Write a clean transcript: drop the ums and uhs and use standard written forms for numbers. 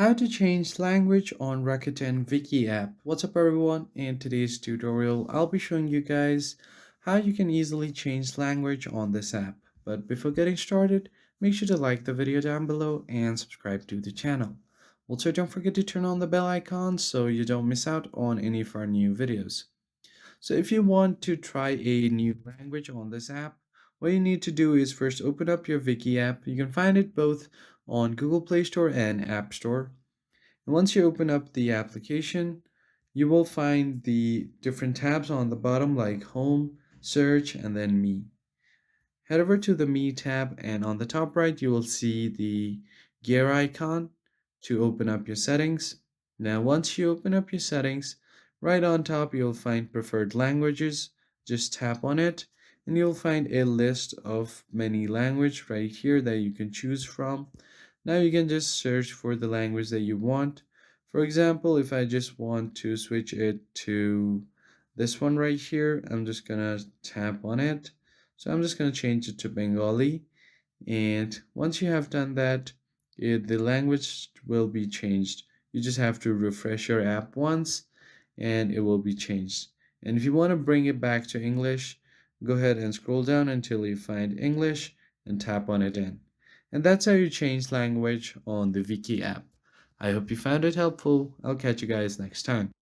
How to change language on Rakuten Viki app. What's up everyone? In today's tutorial, I'll be showing you guys how you can easily change language on this app. But before getting started, make sure to like the video down below and subscribe to the channel. Also, don't forget to turn on the bell icon so you don't miss out on any of our new videos. So if you want to try a new language on this app, what you need to do is first open up your Viki app. You can find it both on Google Play Store and App Store. And once you open up the application, you will find the different tabs on the bottom like Home, Search, and then Me. Head over to the Me tab, and on the top right, you will see the gear icon to open up your settings. Now, once you open up your settings, right on top, you'll find preferred languages. Just tap on it, and you'll find a list of many languages right here that you can choose from. Now, you can just search for the language that you want. For example, if I just want to switch it to this one right here, I'm just gonna tap on it. So I'm just going to change it to Bengali. And once you have done that, the language will be changed. You just have to refresh your app once and it will be changed. And if you want to bring it back to English, go ahead and scroll down until you find English and tap on it in. And that's how you change language on the Viki app. I hope you found it helpful. I'll catch you guys next time.